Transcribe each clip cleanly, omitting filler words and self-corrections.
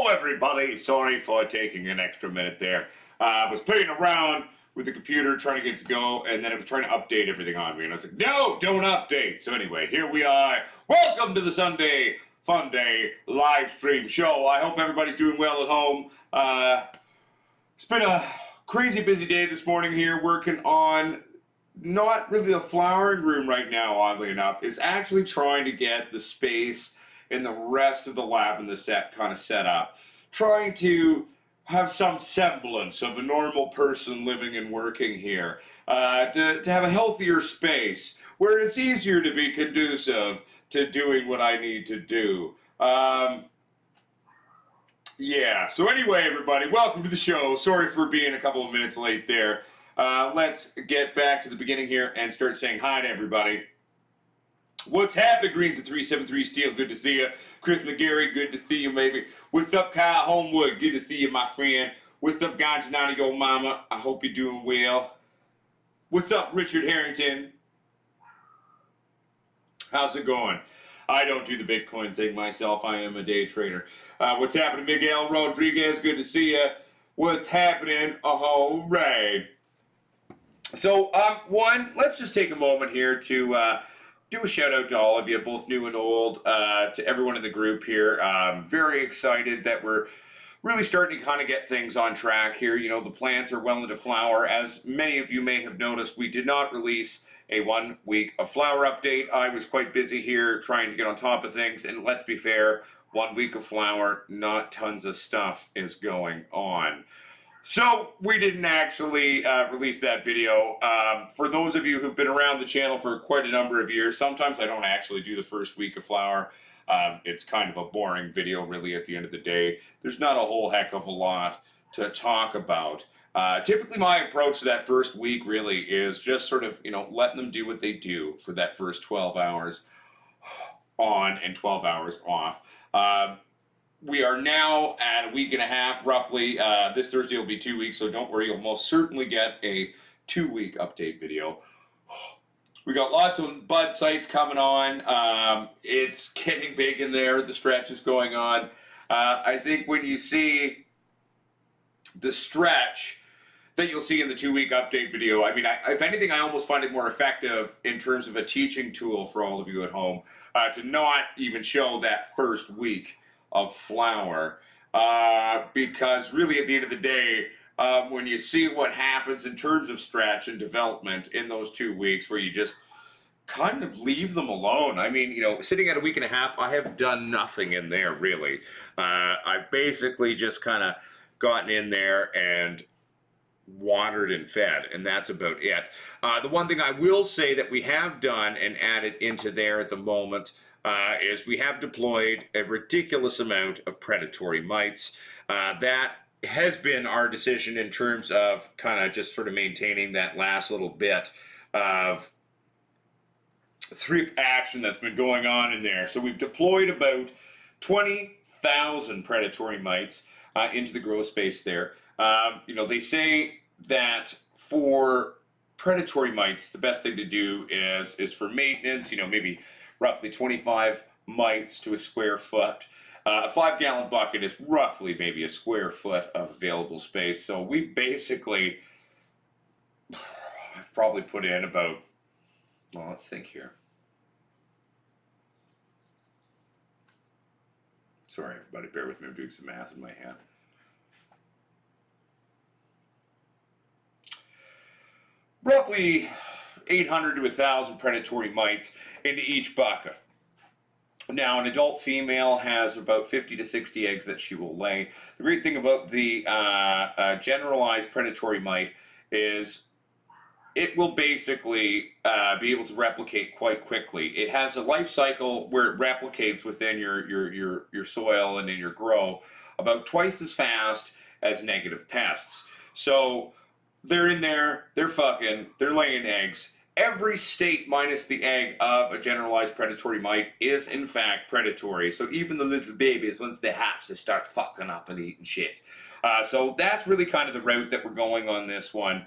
Hello everybody, sorry for taking an extra minute there. I was playing around with the computer trying to get it to go, and then it was trying to update everything on me, and I was like, no, don't update. So anyway, here we are. Welcome to the Sunday Fun Day live stream show. I hope everybody's doing well at home. It's been a crazy busy day this morning here, working on not really the flowering room right now, oddly enough. It's actually trying to get the space and the rest of the lab and the set kind of set up. Trying to have some semblance of a normal person living and working here. To have a healthier space where it's easier to be conducive to doing what I need to do. Yeah, so anyway, everybody, welcome to the show. Sorry for being a couple of minutes late there. Let's get back to the beginning here and start saying hi to everybody. What's happening, Greens at 373 Steel? Good to see you. Chris McGarry, good to see you, maybe. What's up, Kyle Homewood? Good to see you, my friend. What's up, Ganjanani, yo mama? I hope you're doing well. What's up, Richard Harrington? How's it going? I don't do the Bitcoin thing myself. I am a day trader. What's happening, Miguel Rodriguez? Good to see you. What's happening? All right. So, let's just take a moment here to do a shout out to all of you, both new and old, to everyone in the group here. Very excited that we're really starting to kind of get things on track here. You know, the plants are well into flower. As many of you may have noticed, we did not release a 1 week of flower update. I was quite busy here trying to get on top of things, and let's be fair, 1 week of flower, not tons of stuff is going on. So, we didn't actually release that video. For those of you who've been around the channel for quite a number of years, sometimes I don't actually do the first week of flower. It's kind of a boring video, really, at the end of the day. There's not a whole heck of a lot to talk about. Typically, my approach to that first week, really, is just sort of, letting them do what they do for that first 12 hours on and 12 hours off. We are now at a week and a half, roughly. This Thursday will be 2 weeks, so don't worry. You'll most certainly get a 2-week update video. We got lots of bud sites coming on. It's getting big in there. The stretch is going on. I think when you see the stretch that you'll see in the 2-week update video, I mean, if anything, I almost find it more effective in terms of a teaching tool for all of you at home to not even show that first week of flower, because really at the end of the day, when you see what happens in terms of stretch and development in those 2 weeks where you just kind of leave them alone. I mean, sitting at a week and a half, I have done nothing in there, really. I've basically just kind of gotten in there and watered and fed, and that's about it. The one thing I will say that we have done and added into there at the moment is we have deployed a ridiculous amount of predatory mites. That has been our decision in terms of kind of just sort of maintaining that last little bit of thrip action that's been going on in there. So we've deployed about 20,000 predatory mites into the grow space there. They say that for predatory mites, the best thing to do is for maintenance, maybe roughly 25 mites to a square foot. A 5-gallon bucket is roughly maybe a square foot of available space. So we've basically, I've probably put in about, well, let's think here. Sorry, everybody, bear with me. I'm doing some math in my head. Roughly 800 to 1,000 predatory mites into each bucket. Now, an adult female has about 50 to 60 eggs that she will lay. The great thing about the generalized predatory mite is it will basically be able to replicate quite quickly. It has a life cycle where it replicates within your soil and in your grow about twice as fast as negative pests. So they're in there, they're fucking, they're laying eggs. Every state minus the egg of a generalized predatory mite is in fact predatory. So even the little babies, once they hatch, they start fucking up and eating shit. So that's really kind of the route that we're going on this one,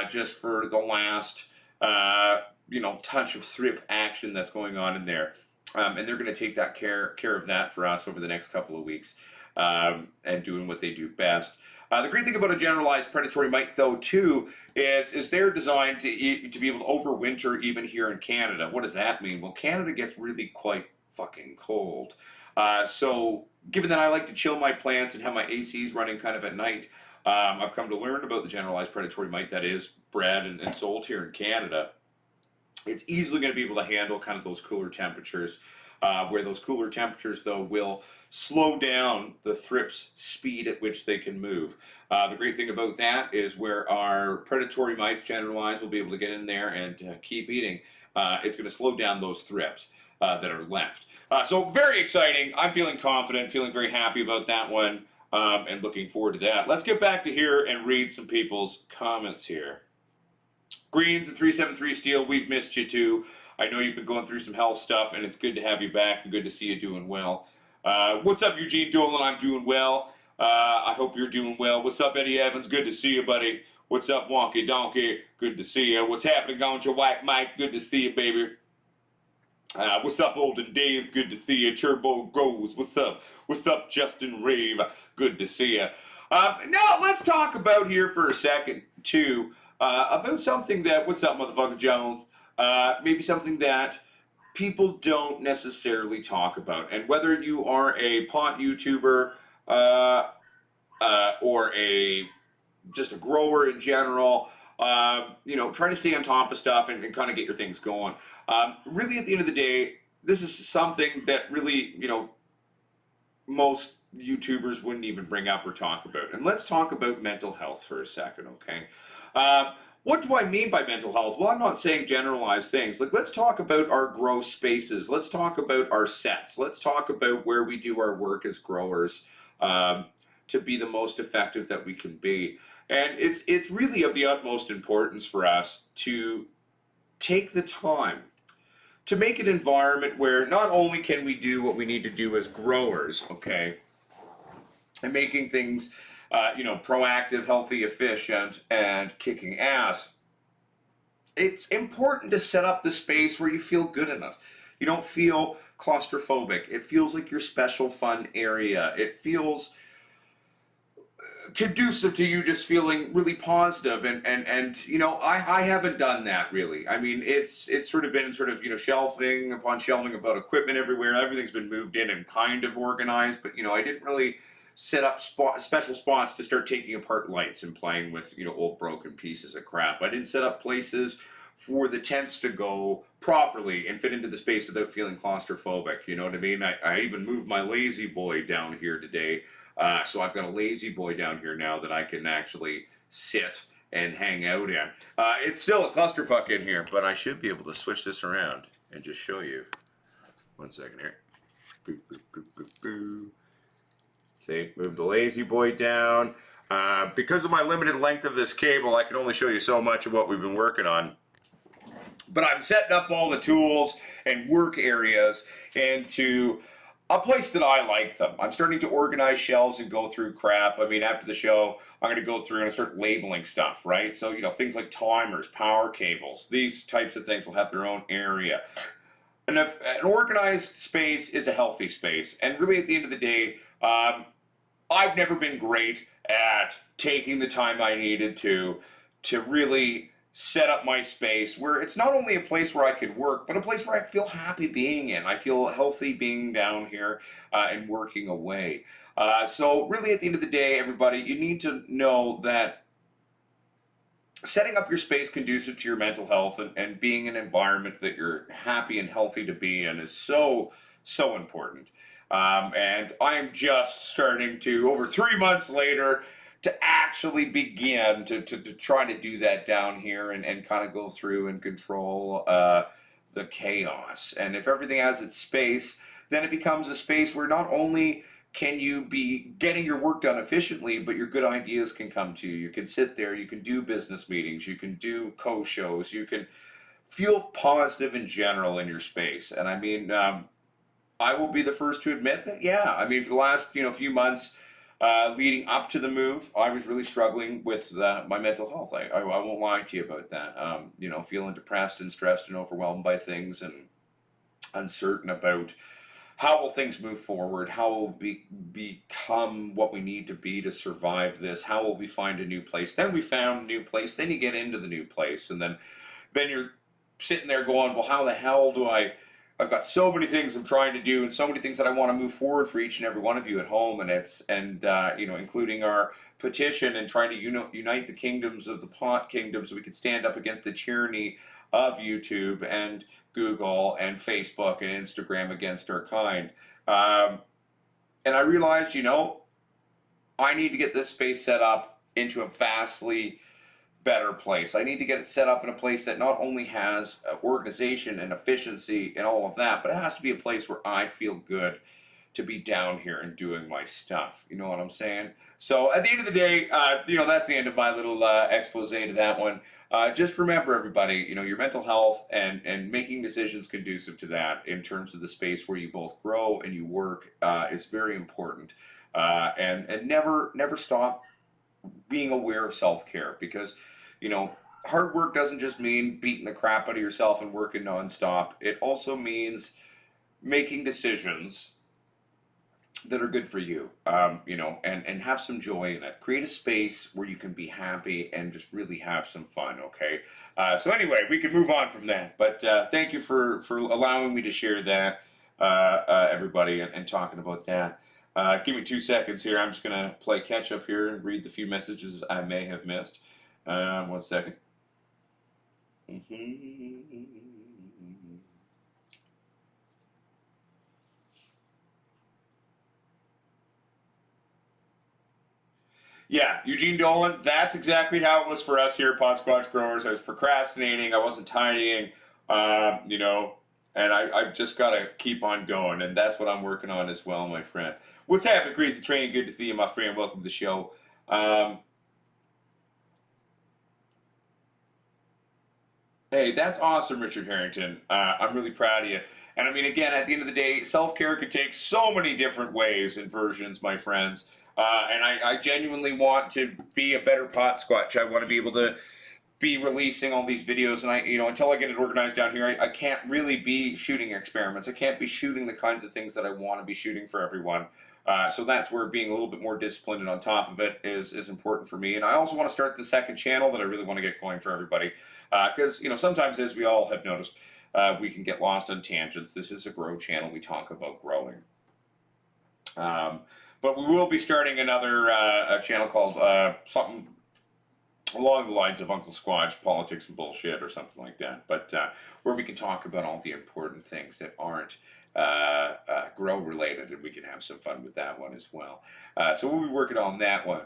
just for the last, touch of thrip action that's going on in there. And they're going to take that care of that for us over the next couple of weeks. and doing what they do best. The great thing about a generalized predatory mite, though, too, is they're designed to be able to overwinter even here in Canada. What does that mean? Well, Canada gets really quite fucking cold. So, given that I like to chill my plants and have my ACs running kind of at night, I've come to learn about the generalized predatory mite that is bred and sold here in Canada. It's easily going to be able to handle kind of those cooler temperatures, where those cooler temperatures, though, will slow down the thrips' speed at which they can move. The great thing about that is where our predatory mites, generalized, will be able to get in there and keep eating. It's going to slow down those thrips that are left. So very exciting. I'm feeling confident, feeling very happy about that one, and looking forward to that. Let's get back to here and read some people's comments here. Greens and 373 Steel, we've missed you too. I know you've been going through some health stuff, and it's good to have you back and good to see you doing well. What's up, Eugene Dolan? I'm doing well. I hope you're doing well. What's up, Eddie Evans? Good to see you, buddy. What's up, Wonky Donkey? Good to see you. What's happening, Gonja White Mike? Good to see you, baby. What's up, Olden Dave? Good to see you. Turbo Rose, what's up? What's up, Justin Rave? Good to see you. Now, let's talk about here for a second, too, about something that, what's up, motherfucker Jones? Maybe something that people don't necessarily talk about. And whether you are a pot YouTuber or just a grower in general, you know, trying to stay on top of stuff and kind of get your things going. Really, at the end of the day, this is something that really, you know, most YouTubers wouldn't even bring up or talk about. And let's talk about mental health for a second, okay? What do I mean by mental health? Well, I'm not saying generalized things. Like, let's talk about our grow spaces. Let's talk about our sets. Let's talk about where we do our work as growers to be the most effective that we can be. And it's really of the utmost importance for us to take the time to make an environment where not only can we do what we need to do as growers, okay, and making things, you know, proactive, healthy, efficient, and kicking ass, it's important to set up the space where you feel good in it. You don't feel claustrophobic. It feels like your special fun area. It feels conducive to you just feeling really positive and you know, I haven't done that really. I mean, it's sort of been sort of, you know, shelving upon shelving about equipment everywhere. Everything's been moved in and kind of organized, but you know, I didn't really set up special spots to start taking apart lights and playing with, you know, old broken pieces of crap. I didn't set up places for the tents to go properly and fit into the space without feeling claustrophobic. You know what I mean? I even moved my lazy boy down here today. So I've got a lazy boy down here now that I can actually sit and hang out in. It's still a clusterfuck in here, but I should be able to switch this around and just show you. 1 second here. Boop, boop, boop, boop, boop. See, move the lazy boy down. Because of my limited length of this cable, I can only show you so much of what we've been working on. But I'm setting up all the tools and work areas into a place that I like them. I'm starting to organize shelves and go through crap. I mean, after the show, I'm going to go through and start labeling stuff, right? So, you know, things like timers, power cables, these types of things will have their own area. And if an organized space is a healthy space, and really at the end of the day, I've never been great at taking the time I needed to really set up my space where it's not only a place where I can work, but a place where I feel happy being in. I feel healthy being down here and working away. So really at the end of the day, everybody, you need to know that setting up your space conducive to your mental health and being in an environment that you're happy and healthy to be in is so important. And I am just starting to, over 3 months later, to actually begin to try to do that down here and kind of go through and control the chaos. And if everything has its space, then it becomes a space where not only can you be getting your work done efficiently, but your good ideas can come to you. You can sit there, you can do business meetings, you can do co-shows, you can feel positive in general in your space. And I mean, I will be the first to admit that, yeah, I mean, for the last, you know, few months, leading up to the move, I was really struggling with my mental health. I won't lie to you about that. You know, feeling depressed and stressed and overwhelmed by things and uncertain about how will things move forward? How will we become what we need to be to survive this? How will we find a new place? Then we found a new place. Then you get into the new place, and then you're sitting there going, well, how the hell do I've got so many things I'm trying to do, and so many things that I want to move forward for each and every one of you at home, including our petition and trying to unite the kingdoms of the pot kingdom so we can stand up against the tyranny of YouTube and Google and Facebook and Instagram against our kind. And I realized, I need to get this space set up into a vastly better place. I need to get it set up in a place that not only has organization and efficiency and all of that, but it has to be a place where I feel good to be down here and doing my stuff. You know what I'm saying? So at the end of the day, that's the end of my little expose to that one. Just remember, everybody, your mental health and making decisions conducive to that in terms of the space where you both grow and you work is very important. And never stop being aware of self-care, because hard work doesn't just mean beating the crap out of yourself and working nonstop. It also means making decisions that are good for you, and have some joy in it. Create a space where you can be happy and just really have some fun, okay? So anyway, we can move on from that. But thank you for allowing me to share that, everybody, and talking about that. Give me 2 seconds here. I'm just going to play catch up here and read the few messages I may have missed. 1 second. Yeah, Eugene Dolan, that's exactly how it was for us here at Potsquatch Growers. I was procrastinating, I wasn't tidying, and I've just got to keep on going, and that's what I'm working on as well, my friend. What's happening, Grease the Train? Good to see you, my friend. Welcome to the show. Hey, that's awesome, Richard Harrington. I'm really proud of you. And I mean, again, at the end of the day, self-care could take so many different ways and versions, my friends. And I genuinely want to be a better Potsquatch. I want to be able to be releasing all these videos, and until I get it organized down here, I can't really be shooting experiments. I can't be shooting the kinds of things that I want to be shooting for everyone. So that's where being a little bit more disciplined and on top of it is important for me. And I also want to start the second channel that I really want to get going for everybody. Because, sometimes, as we all have noticed, we can get lost on tangents. This is a grow channel. We talk about growing. But we will be starting another channel called something along the lines of Uncle Squatch, Politics and Bullshit, or something like that. But where we can talk about all the important things that aren't grow related, and we can have some fun with that one as well. So we'll be working on that one.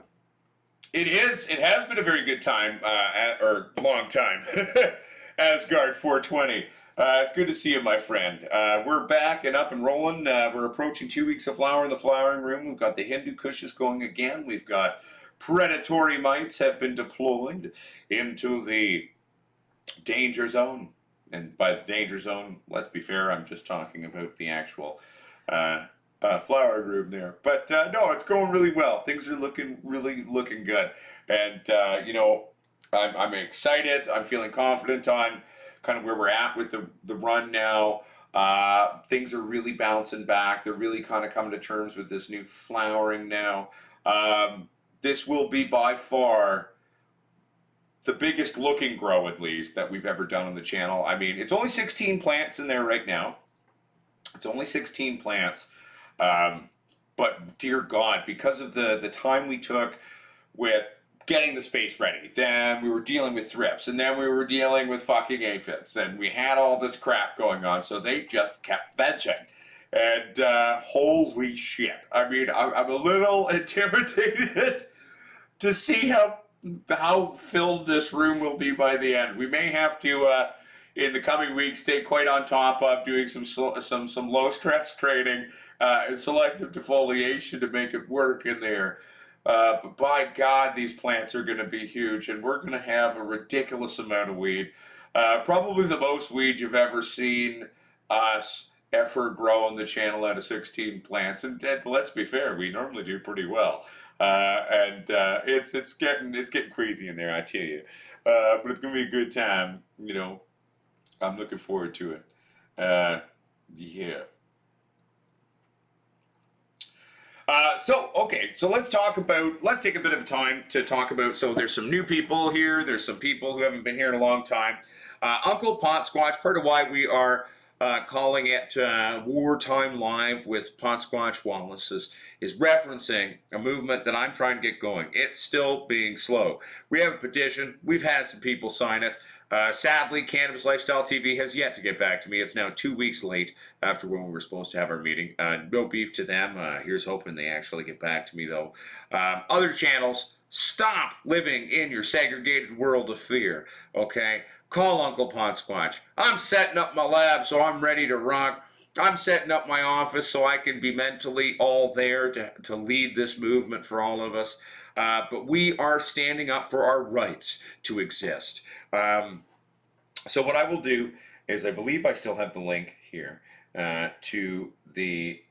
It has been a very good time, or long time, Asgard 420. It's good to see you, my friend. We're back and up and rolling. We're approaching 2 weeks of flower in the flowering room. We've got the Hindu Kushes going again. We've got predatory mites have been deployed into the danger zone. And by the danger zone, let's be fair, I'm just talking about the actual flower room there. But no, it's going really well. Things are really looking good. And, I'm excited. I'm feeling confident on kind of where we're at with the run now. Things are really bouncing back. They're really kind of coming to terms with this new flowering now. This will be by far the biggest looking grow, at least, that we've ever done on the channel. I mean, it's only 16 plants in there right now. It's only 16 plants. But dear God, because of the time we took with getting the space ready, then we were dealing with thrips, and then we were dealing with fucking aphids, and we had all this crap going on, so they just kept vegging. And holy shit. I mean, I'm a little intimidated to see how filled this room will be by the end. We may have to, in the coming weeks, stay quite on top of doing some low stress training and selective defoliation to make it work in there. But by God, these plants are going to be huge, and we're going to have a ridiculous amount of weed. Probably the most weed you've ever seen us ever grow on the channel out of 16 plants. And let's be fair, we normally do pretty well. It's getting crazy in there, I tell you. But it's going to be a good time, I'm looking forward to it. Yeah. Okay, so let's take a bit of time to talk about, so there's some new people here, there's some people who haven't been here in a long time. Uncle Potsquatch, part of why we are calling it Wartime Live with Potsquatch Wallace is referencing a movement that I'm trying to get going. It's still being slow. We have a petition, we've had some people sign it. Sadly, Cannabis Lifestyle TV has yet to get back to me. It's now 2 weeks late after when we were supposed to have our meeting. No beef to them. Here's hoping they actually get back to me, though. Other channels, stop living in your segregated world of fear, okay? Call Uncle Potsquatch. I'm setting up my lab so I'm ready to rock. I'm setting up my office so I can be mentally all there to lead this movement for all of us. But we are standing up for our rights to exist. So what I will do is, I believe I still have the link here to the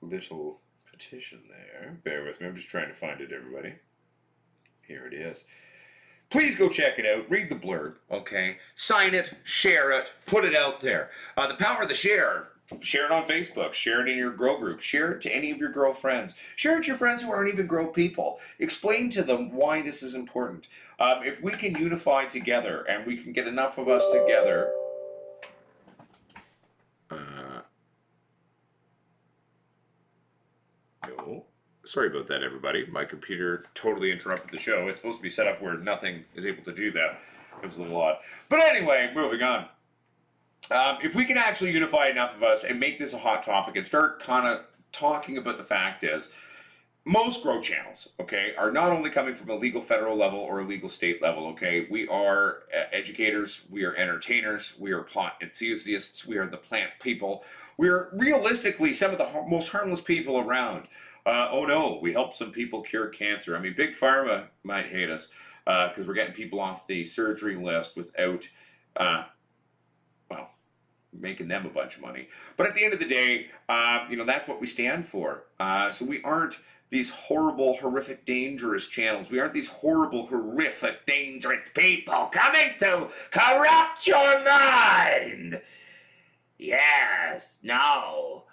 little petition there. Bear with me, I'm just trying to find it, everybody. Here it is. Please go check it out. Read the blurb, okay? Sign it, share it, put it out there. The power of the share. Share it on Facebook. Share it in your grow group. Share it to any of your grow friends. Share it to your friends who aren't even grow people. Explain to them why this is important. If we can unify together and we can get enough of us together... No. Sorry about that, everybody. My computer totally interrupted the show. It's supposed to be set up where nothing is able to do that. It was a little odd. But anyway, moving on. If we can actually unify enough of us and make this a hot topic and start kind of talking about the fact is, most grow channels, okay, are not only coming from a legal federal level or a legal state level, okay? We are educators, we are entertainers, we are plant enthusiasts, we are the plant people. We are realistically some of the most harmless people around. Oh no, we help some people cure cancer. I mean, Big Pharma might hate us because we're getting people off the surgery list without... making them a bunch of money. But at the end of the day, that's what we stand for. So we aren't these horrible, horrific, dangerous channels. We aren't these horrible, horrific, dangerous people coming to corrupt your mind. Yes, no.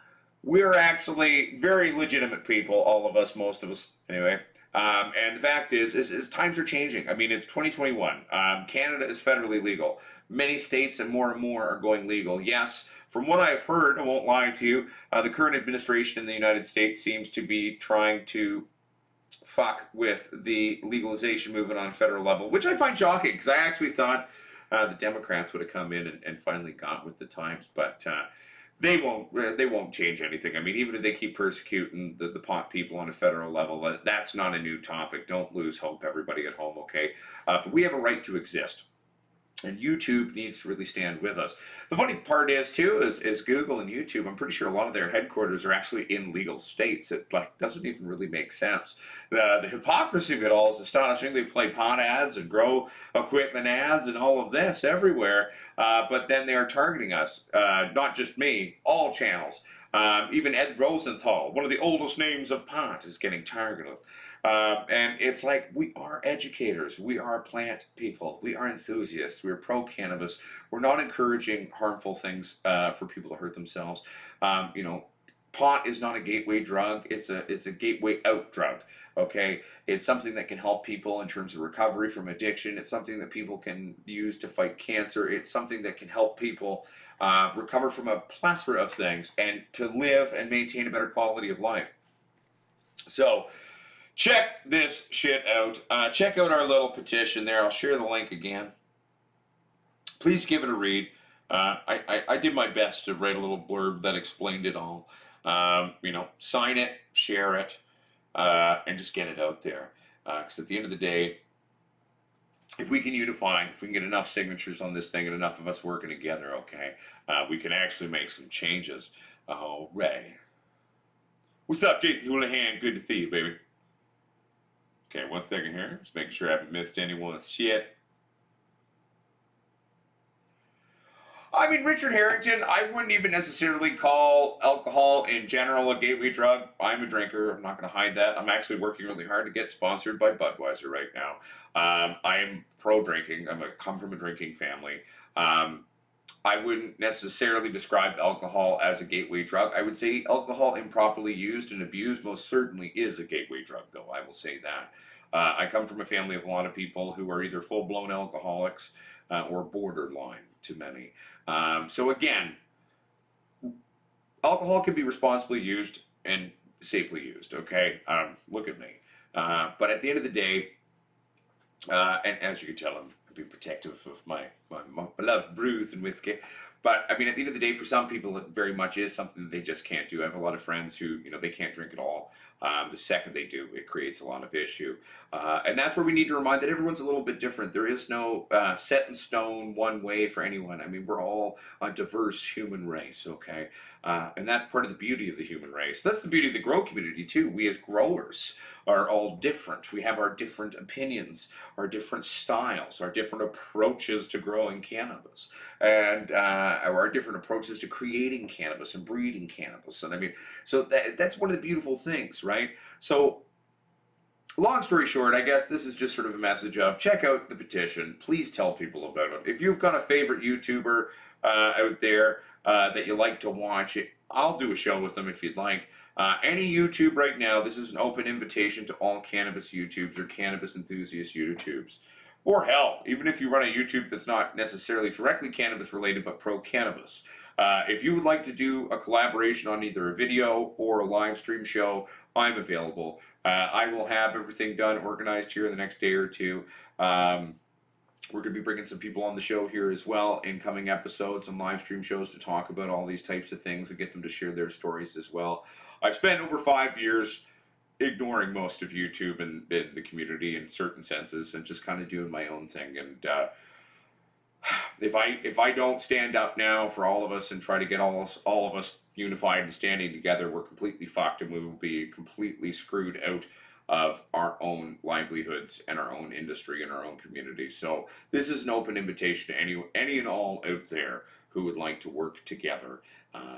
We're actually very legitimate people, all of us, most of us, anyway. And the fact is times are changing. I mean, it's 2021. Canada is federally legal. Many states and more are going legal. Yes, from what I've heard, I won't lie to you, the current administration in the United States seems to be trying to fuck with the legalization movement on a federal level, which I find shocking, because I actually thought the Democrats would have come in and finally got with the times, but they won't change anything. I mean, even if they keep persecuting the pot people on a federal level, that's not a new topic. Don't lose hope, everybody at home, okay? But we have a right to exist. And YouTube needs to really stand with us. The funny part is, too, is Google and YouTube, I'm pretty sure a lot of their headquarters are actually in legal states. It doesn't even really make sense. The hypocrisy of it all is astonishing. They play pot ads and grow equipment ads and all of this everywhere, but then they are targeting us. Not just me, all channels. Even Ed Rosenthal, one of the oldest names of pot, is getting targeted. And it's like, we are educators, we are plant people, we are enthusiasts, we're pro-cannabis, we're not encouraging harmful things for people to hurt themselves. Pot is not a gateway drug, it's a gateway out drug, okay? It's something that can help people in terms of recovery from addiction, it's something that people can use to fight cancer, it's something that can help people recover from a plethora of things and to live and maintain a better quality of life. So, check this shit out. Check out our little petition there. I'll share the link again. Please give it a read. I did my best to write a little blurb that explained it all. Sign it, share it, and just get it out there. Because at the end of the day, if we can unify, if we can get enough signatures on this thing and enough of us working together, okay, we can actually make some changes. Oh, Ray. What's up, Jason Houlihan? Good to see you, baby. Okay, 1 second here. Just making sure I haven't missed anyone's shit. I mean, Richard Harrington, I wouldn't even necessarily call alcohol in general a gateway drug. I'm a drinker. I'm not going to hide that. I'm actually working really hard to get sponsored by Budweiser right now. I am pro-drinking. I come from a drinking family. I wouldn't necessarily describe alcohol as a gateway drug. I would say alcohol improperly used and abused most certainly is a gateway drug, though. I will say that. I come from a family of a lot of people who are either full-blown alcoholics or borderline to many. So again, alcohol can be responsibly used and safely used, okay? Look at me. But at the end of the day, and as you can tell, I'm being protective of my beloved brews and whiskey. But I mean, at the end of the day, for some people, it very much is something that they just can't do. I have a lot of friends who, they can't drink at all. The second they do, it creates a lot of issue. And that's where we need to remind that everyone's a little bit different. There is no set in stone one way for anyone. I mean, we're all a diverse human race, okay? And that's part of the beauty of the human race. That's the beauty of the grow community, too. We as growers are all different. We have our different opinions, our different styles, our different approaches to growing cannabis, and our different approaches to creating cannabis and breeding cannabis. And I mean, so that's one of the beautiful things, right? So, long story short, I guess this is just sort of a message of check out the petition. Please tell people about it. If you've got a favorite YouTuber out there that you like to watch, I'll do a show with them if you'd like. Any YouTube right now, this is an open invitation to all cannabis YouTubes or cannabis enthusiast YouTubes. Or hell, even if you run a YouTube that's not necessarily directly cannabis related but pro-cannabis. If you would like to do a collaboration on either a video or a live stream show, I'm available. I will have everything done, organized here in the next day or two. We're going to be bringing some people on the show here as well in coming episodes and live stream shows to talk about all these types of things and get them to share their stories as well. I've spent over 5 years ignoring most of YouTube and the community in certain senses and just kind of doing my own thing. And if I don't stand up now for all of us and try to get all of us unified and standing together, we're completely fucked and we will be completely screwed out of our own livelihoods and our own industry and our own community. So this is an open invitation to any and all out there who would like to work together.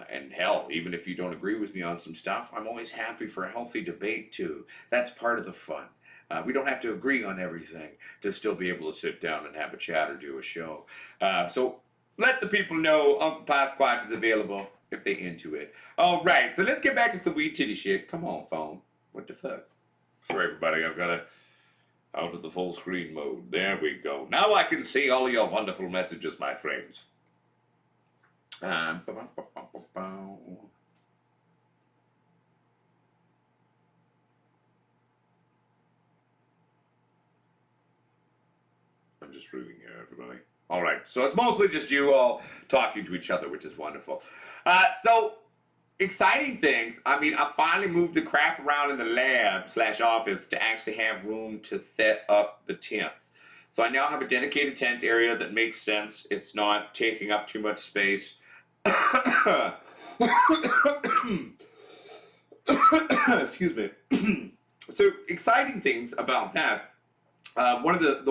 And hell, even if you don't agree with me on some stuff, I'm always happy for a healthy debate too. That's part of the fun. We don't have to agree on everything to still be able to sit down and have a chat or do a show. So let the people know Uncle Potsquatch is available if they into it. All right, so let's get back to some weed titty shit. Come on, phone. What the fuck? Sorry, everybody. I've got to out of the full screen mode. There we go. Now I can see all your wonderful messages, my friends. I'm just reading here, everybody. All right, so it's mostly just you all talking to each other, which is wonderful. So, exciting things. I mean, I finally moved the crap around in the lab/office to actually have room to set up the tents. So I now have a dedicated tent area that makes sense. It's not taking up too much space. Excuse me. So exciting things about that. One of the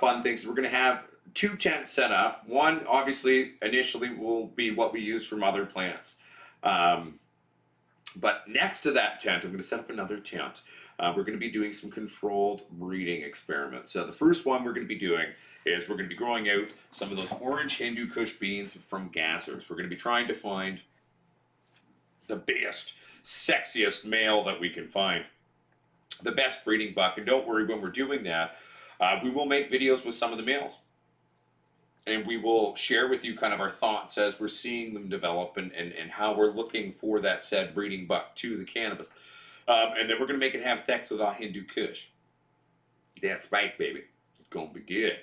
fun things is we're going to have 2 tents set up. One, obviously, initially will be what we use for mother plants. But next to that tent, I'm going to set up another tent. We're going to be doing some controlled breeding experiments. So the first one we're going to be doing is we're going to be growing out some of those orange Hindu Kush beans from gassers. We're going to be trying to find the biggest, sexiest male that we can find. The best breeding buck. And don't worry, when we're doing that, we will make videos with some of the males. And we will share with you kind of our thoughts as we're seeing them develop and how we're looking for that said breeding buck to the cannabis. And then we're going to make it have sex with our Hindu Kush. That's right, baby. It's going to be good.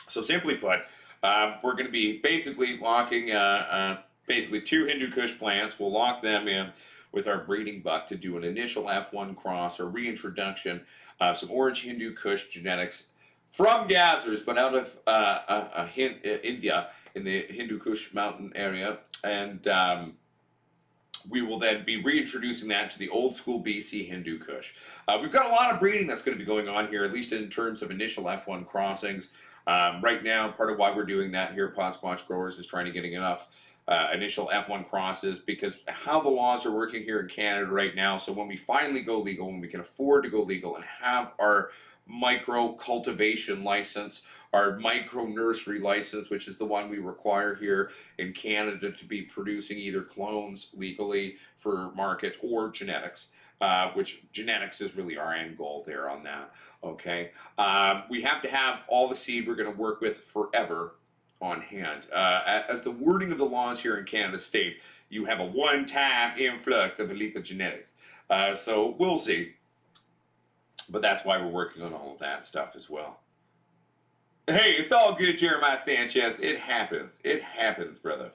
So simply put, we're going to be basically locking basically 2 Hindu Kush plants. We'll lock them in with our breeding buck to do an initial F1 cross or reintroduction of some orange Hindu Kush genetics from gassers, but out of India in the Hindu Kush mountain area. And we will then be reintroducing that to the old school BC Hindu Kush. We've got a lot of breeding that's going to be going on here, at least in terms of initial F1 crossings. Right now, part of why we're doing that here at Potsquatch Growers is trying to get enough initial F1 crosses, because how the laws are working here in Canada right now, so when we finally go legal, when we can afford to go legal and have our micro cultivation license, our micro nursery license, which is the one we require here in Canada to be producing either clones legally for market or genetics. Which genetics is really our end goal there on that. Okay, we have to have all the seed we're going to work with forever on hand. As the wording of the laws here in Canada state, you have a one-time influx of illegal genetics. So we'll see. But that's why we're working on all of that stuff as well. Hey, it's all good, Jeremiah Sanchez. It happens. It happens, brother.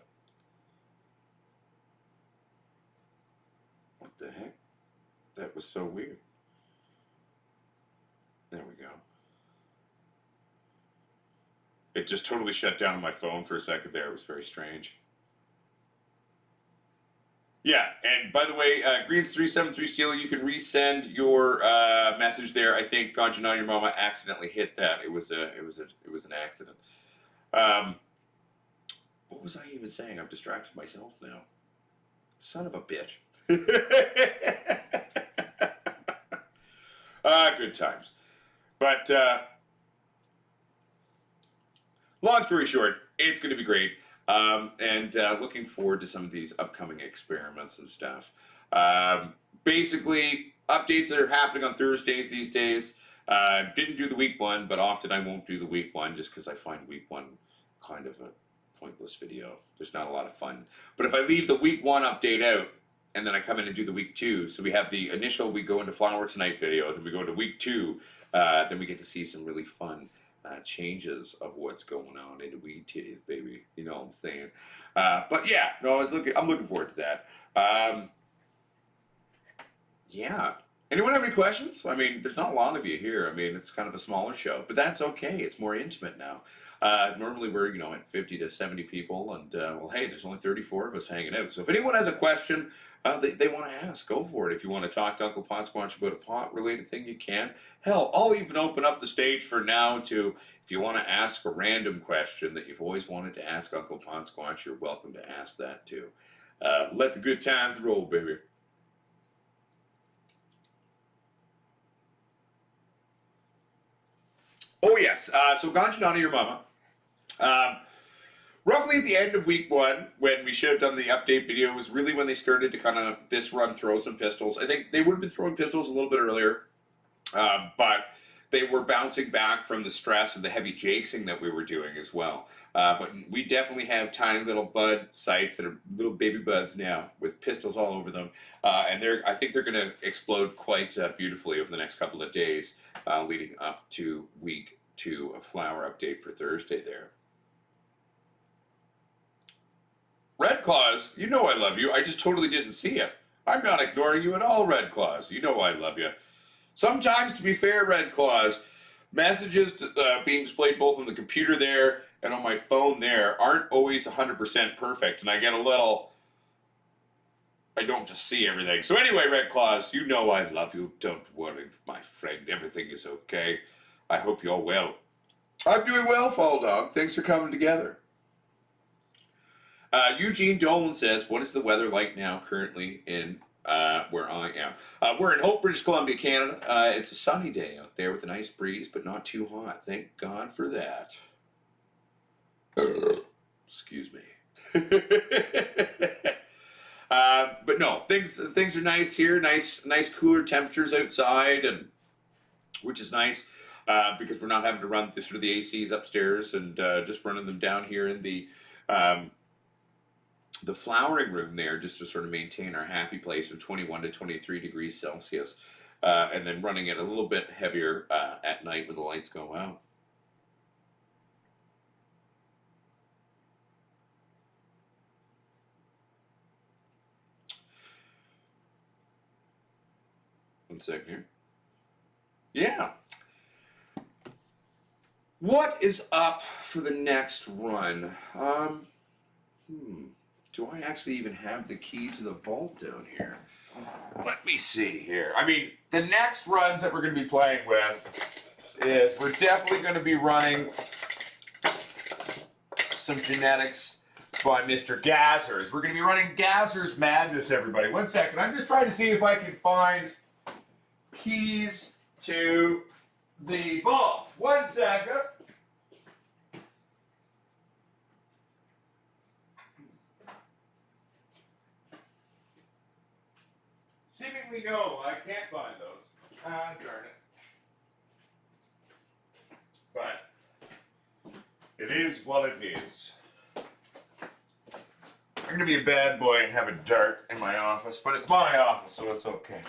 What the heck? That was so weird. There we go. It just totally shut down on my phone for a second there. It was very strange. Yeah, and by the way, Greens373 Steel, you can resend your message there. I think Ganjana, your mama, accidentally hit that. It was an accident. What was I even saying? I've distracted myself now. Son of a bitch. Good times. But long story short, it's going to be great. And looking forward to some of these upcoming experiments and stuff. Basically, updates that are happening on Thursdays these days. Didn't do the week one, but often I won't do the week one just because I find week one kind of a pointless video. There's not a lot of fun. But if I leave the week one update out, and then I come in and do the week two, so we have the initial, we go into Flower Tonight video, then we go into week two, then we get to see some really fun changes of what's going on in the weed titties, baby. You know what I'm saying? But yeah, no, I'm looking forward to that. Yeah. Anyone have any questions? I mean, there's not a lot of you here. I mean, it's kind of a smaller show, but that's okay. It's more intimate now. Normally we're, at 50 to 70 people, and well, hey, there's only 34 of us hanging out. So if anyone has a question they want to ask, go for it. If you want to talk to Uncle Potsquatch about a pot-related thing, you can. Hell, I'll even open up the stage for now to, if you want to ask a random question that you've always wanted to ask Uncle Potsquatch, you're welcome to ask that too. Let the good times roll, baby. Oh yes, so Ganjanana, your mama. Roughly at the end of week one, when we should have done the update video, was really when they started to kind of, this run, throw some pistols. I think they would have been throwing pistols a little bit earlier, but they were bouncing back from the stress of the heavy jakesing that we were doing as well. But we definitely have tiny little bud sites that are little baby buds now with pistols all over them. And I think they're going to explode quite beautifully over the next couple of days, leading up to week two, a flower update for Thursday there. Red Claws, you know I love you. I just totally didn't see it. I'm not ignoring you at all, Red Claws. You know I love you. Sometimes, to be fair, Red Claws, messages being displayed both on the computer there and on my phone there aren't always 100% perfect, and I get a little... I don't just see everything. So anyway, Red Claws, you know I love you. Don't worry, my friend. Everything is okay. I hope you're well. I'm doing well, Fall Dog. Thanks for coming together. Eugene Dolan says, what is the weather like now currently in where I am? We're in Hope, British Columbia, Canada. It's a sunny day out there with a nice breeze, but not too hot. Thank God for that. Excuse me. But no, things are nice here. Nice cooler temperatures outside, and which is nice because we're not having to run through the ACs upstairs and just running them down here in the flowering room there, just to sort of maintain our happy place of 21 to 23 degrees Celsius, and then running it a little bit heavier at night when the lights go out. One second here. Yeah. What is up for the next run? Do I actually even have the key to the vault down here? Let me see here. I mean, the next runs that we're going to be playing with is we're definitely going to be running some genetics by Mr. Gazzers. We're going to be running Gazzers Madness, everybody. One second. I'm just trying to see if I can find keys to the vault. One second. Seemingly no, I can't find those. Ah, darn it. But it is what it is. I'm gonna be a bad boy and have a dart in my office, but it's my office, so it's okay.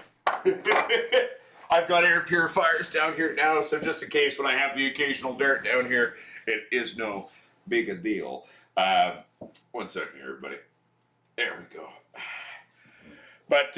I've got air purifiers down here now, so just in case when I have the occasional dart down here, it is no big a deal. 1 second here, everybody. There we go. But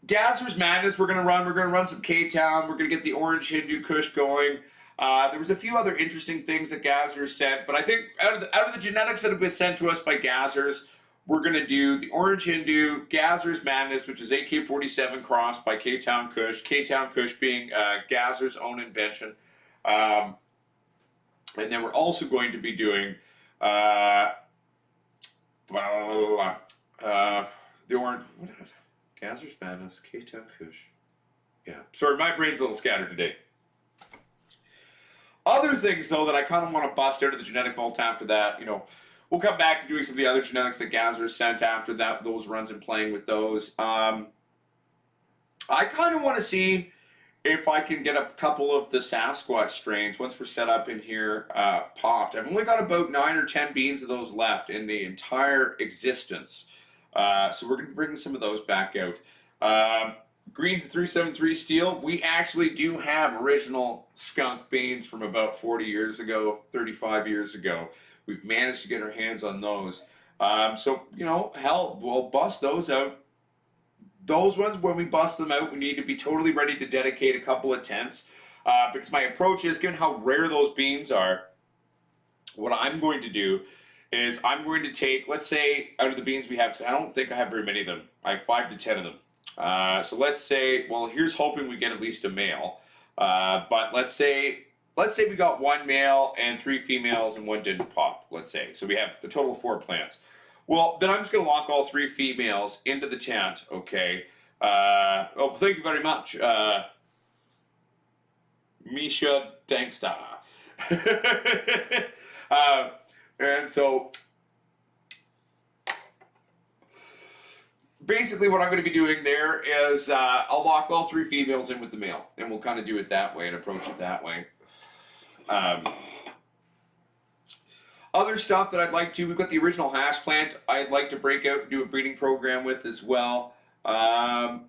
Gazzers Madness, we're gonna run some K-Town. We're gonna get the Orange Hindu Kush going. There was a few other interesting things that Gazzers sent, but I think out of the genetics that have been sent to us by Gazzers, we're gonna do the Orange Hindu, Gazzers Madness, which is AK-47 crossed by K-Town Kush. K-Town Kush being Gazzers' own invention. And then we're also going to be doing the Orange, what is it? Gazzers Madness, K-Town Kush. Yeah, sorry, my brain's a little scattered today. Other things, though, that I kind of want to bust out of the genetic vault after that, you know, we'll come back to doing some of the other genetics that Gazzers sent after that, those runs and playing with those. I kind of want to see if I can get a couple of the Sasquatch strains, once we're set up in here, popped. I've only got about 9 or 10 beans of those left in the entire existence. So we're going to be bringing some of those back out. Green's 373 steel. We actually do have original skunk beans from about 40 years ago, 35 years ago. We've managed to get our hands on those. So, you know, hell, we'll bust those out. Those ones, when we bust them out, we need to be totally ready to dedicate a couple of tents. Because my approach is, given how rare those beans are, what I'm going to do is I'm going to take, let's say, out of the beans we have, I don't think I have very many of them. I have 5 to 10 of them. So let's say, well, here's hoping we get at least a male. But let's say we got 1 male and 3 females and 1 didn't pop, let's say. So we have a total of 4 plants. Well, then I'm just going to lock all 3 females into the tent, okay? Oh, thank you very much, Misha Danksta. And so basically what I'm going to be doing there is I'll lock all 3 females in with the male, and we'll kind of do it that way and approach it that way. Other stuff that I'd like to, we've got the original hash plant I'd like to break out and do a breeding program with as well. What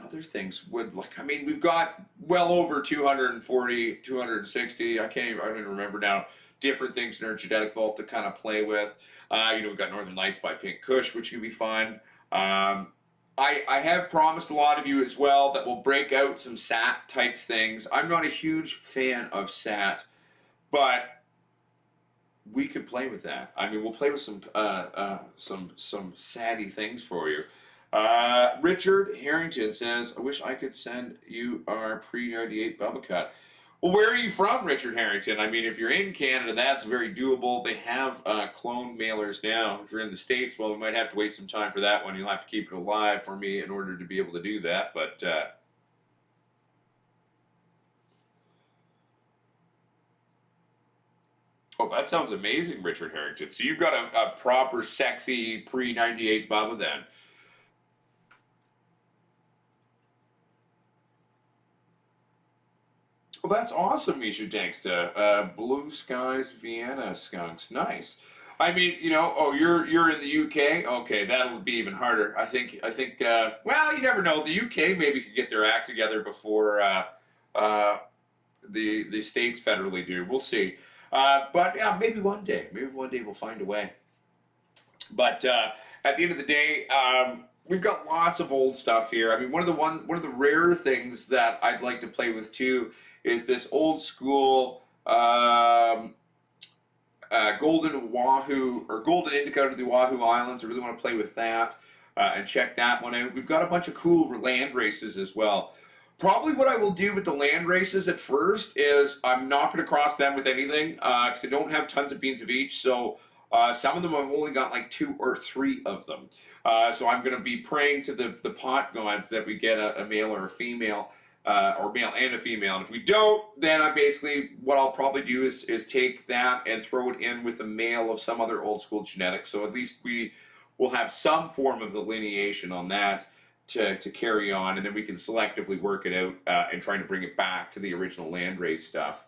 other things would, like, I mean, we've got well over 240, 260, I don't even remember now, different things in our genetic vault to kind of play with. You know, we've got Northern Lights by Pink Kush, which could be fun. I have promised a lot of you as well that we'll break out some SAT type things. I'm not a huge fan of SAT, but we could play with that. I mean, we'll play with some satty things for you. Richard Harrington says, I wish I could send you our pre-98 Bubba Cut. Well, where are you from, Richard Harrington? I mean, if you're in Canada, that's very doable. They have clone mailers now. If you're in the States, well, we might have to wait some time for that one. You'll have to keep it alive for me in order to be able to do that. But oh, that sounds amazing, Richard Harrington. So you've got a proper, sexy pre-98 Bubba then. Well, that's awesome, Misha Danksta. Blue Skies Vienna skunks. Nice. I mean, you know, oh, you're in the UK? Okay, that'll be even harder. I think, well, you never know. The UK maybe could get their act together before the States federally do. We'll see. But yeah, maybe one day we'll find a way. But at the end of the day, we've got lots of old stuff here. I mean, one of the rare things that I'd like to play with too is this old school golden wahoo or golden indica to the Wahoo Islands. I really want to play with that and check that one out. We've got a bunch of cool land races as well. Probably what I will do with the land races at first is I'm not going to cross them with anything because I don't have tons of beans of each. So some of them I've only got like 2 or 3 of them. So I'm going to be praying to the pot gods that we get a male or a female. Or male and a female, and if we don't, then I basically, what I'll probably do is take that and throw it in with a male of some other old school genetic, so at least we we'll have some form of delineation on that to carry on, and then we can selectively work it out and trying to bring it back to the original landrace stuff.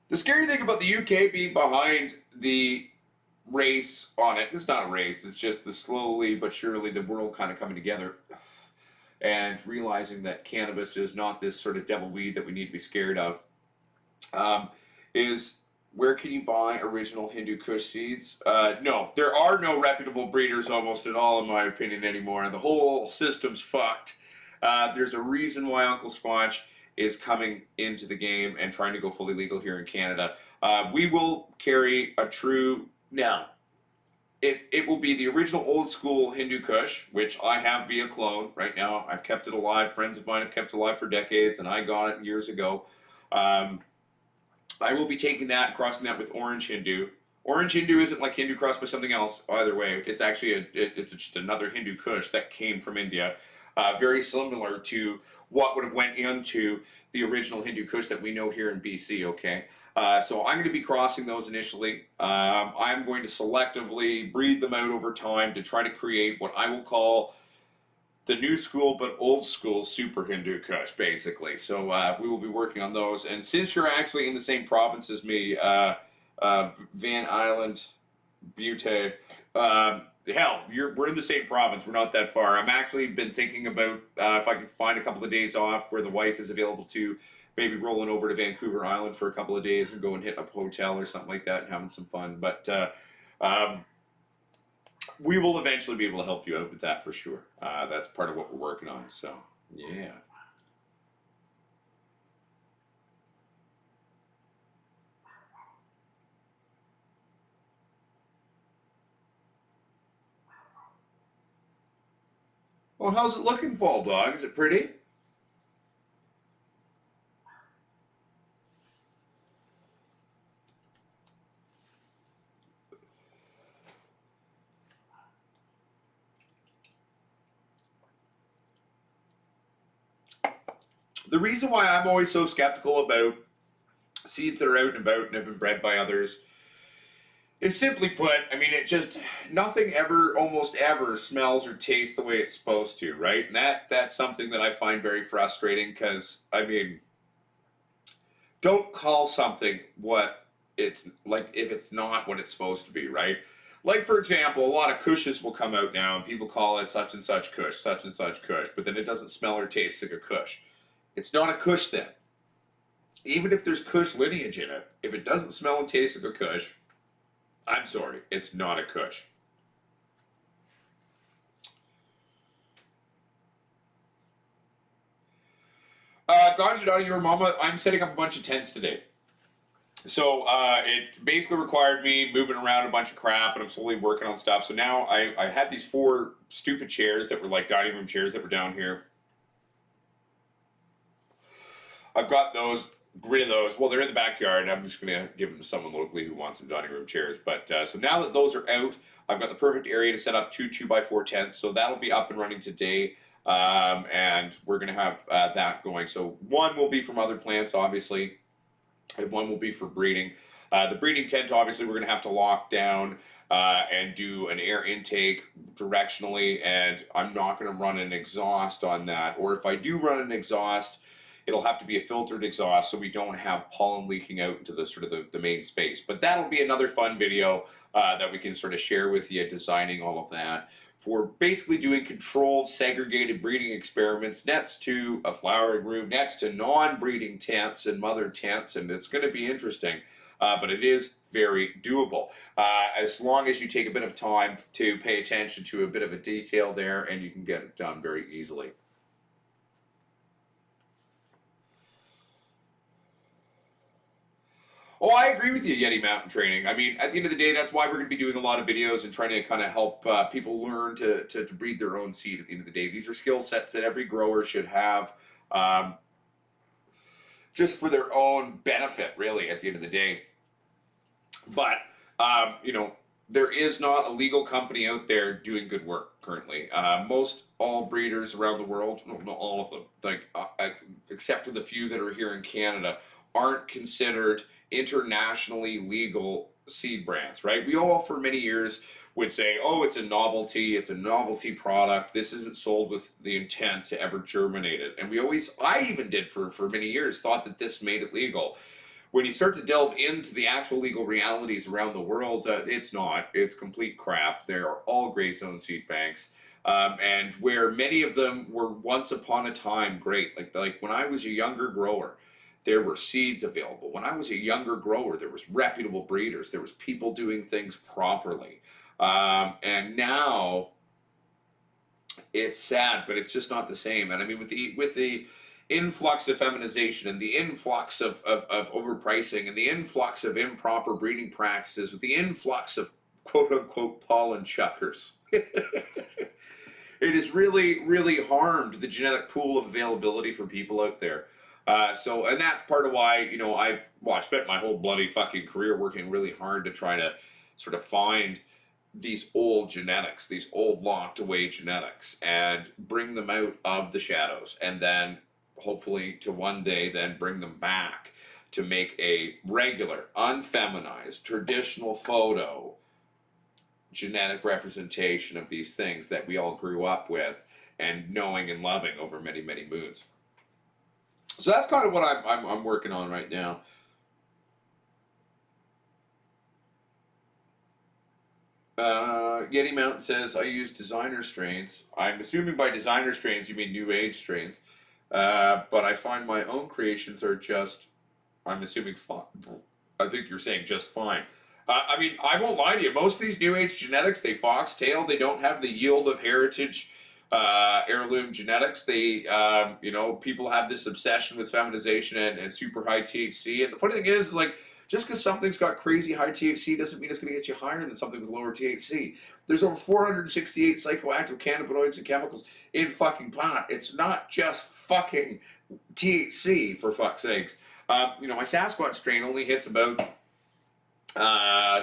The scary thing about the UK being behind the race on it, it's not a race, it's just the slowly but surely the world kind of coming together and realizing that cannabis is not this sort of devil weed that we need to be scared of, is where can you buy original Hindu Kush seeds? No, there are no reputable breeders almost at all, in my opinion, anymore. The whole system's fucked. There's a reason why Uncle Squatch is coming into the game and trying to go fully legal here in Canada. We will carry a true... Now, it will be the original old school Hindu Kush, which I have via clone right now. I've kept it alive. Friends of mine have kept it alive for decades, and I got it years ago. I will be taking that and crossing that with Orange Hindu. Orange Hindu isn't like Hindu crossed by something else, either way. It's actually it's just another Hindu Kush that came from India. Very similar to what would have went into the original Hindu Kush that we know here in BC, okay? So I'm going to be crossing those initially. I'm going to selectively breed them out over time to try to create what I will call the new school but old school super Hindu Kush, basically. So we will be working on those. And since you're actually in the same province as me, Van Island, Butte, hell, we're in the same province. We're not that far. I'm actually been thinking about if I can find a couple of days off where the wife is available to, maybe rolling over to Vancouver Island for a couple of days and go and hit a hotel or something like that and having some fun. But we will eventually be able to help you out with that for sure. That's part of what we're working on. So, yeah. Well, how's it looking, Fall Dog? Is it pretty? The reason why I'm always so skeptical about seeds that are out and about and have been bred by others is simply put, I mean, it just, nothing ever, almost ever smells or tastes the way it's supposed to, right? And that's something that I find very frustrating because, I mean, don't call something what it's like if it's not what it's supposed to be, right? Like, for example, a lot of Kushes will come out now and people call it such and such Kush, but then it doesn't smell or taste like a Kush. It's not a Kush then. Even if there's Kush lineage in it, if it doesn't smell and taste like a Kush, I'm sorry, it's not a Kush. Ganja, your mama, I'm setting up a bunch of tents today. So it basically required me moving around a bunch of crap, and I'm slowly working on stuff. So now I had these 4 stupid chairs that were like dining room chairs that were down here. I've got those, rid of those. Well, they're in the backyard, and I'm just going to give them to someone locally who wants some dining room chairs. But so now that those are out, I've got the perfect area to set up 2 2x4 tents. So that'll be up and running today, and we're going to have that going. So one will be for mother plants, obviously, and one will be for breeding. The breeding tent, obviously, we're going to have to lock down and do an air intake directionally, and I'm not going to run an exhaust on that. Or if I do run an exhaust, it'll have to be a filtered exhaust so we don't have pollen leaking out into the sort of the main space. But that'll be another fun video that we can sort of share with you, designing all of that for basically doing controlled segregated breeding experiments next to a flowering room, next to non-breeding tents and mother tents, and it's going to be interesting. But it is very doable. As long as you take a bit of time to pay attention to a bit of a detail there, and you can get it done very easily. Oh, I agree with you, Yeti Mountain Training. I mean, at the end of the day, that's why we're going to be doing a lot of videos and trying to kind of help people learn to breed their own seed at the end of the day. These are skill sets that every grower should have just for their own benefit, really, at the end of the day. But, you know, there is not a legal company out there doing good work currently. Most all breeders around the world, no, not all of them, like except for the few that are here in Canada, aren't considered internationally legal seed brands, right? We all for many years would say, oh, it's a novelty product. This isn't sold with the intent to ever germinate it. And I even did for many years, thought that this made it legal. When you start to delve into the actual legal realities around the world, it's not. It's complete crap. They are all gray zone seed banks. And where many of them were once upon a time great. Like when I was a younger grower, there were seeds available. When I was a younger grower, there was reputable breeders. There was people doing things properly. And now it's sad, but it's just not the same. And I mean, with the influx of feminization and the influx of overpricing and the influx of improper breeding practices, with the influx of quote unquote pollen chuckers, it has really, really harmed the genetic pool of availability for people out there. And that's part of why, you know, I've spent my whole bloody fucking career working really hard to try to sort of find these old genetics, these old locked away genetics, and bring them out of the shadows, and then hopefully to one day then bring them back to make a regular, unfeminized, traditional photo genetic representation of these things that we all grew up with and knowing and loving over many, many moons. So that's kind of what I'm working on right now. Yeti Mountain says, I use designer strains. I'm assuming by designer strains you mean new age strains. But I find my own creations are just, I'm assuming, fine. I think you're saying just fine. I mean, I won't lie to you. Most of these new age genetics, they foxtail. They don't have the yield of heritage heirloom genetics. They, you know, people have this obsession with feminization and super high THC. And the funny thing is, like, just because something's got crazy high THC doesn't mean it's going to get you higher than something with lower THC. There's over 468 psychoactive cannabinoids and chemicals in fucking pot. It's not just fucking THC, for fuck's sakes. You know, my Sasquatch strain only hits about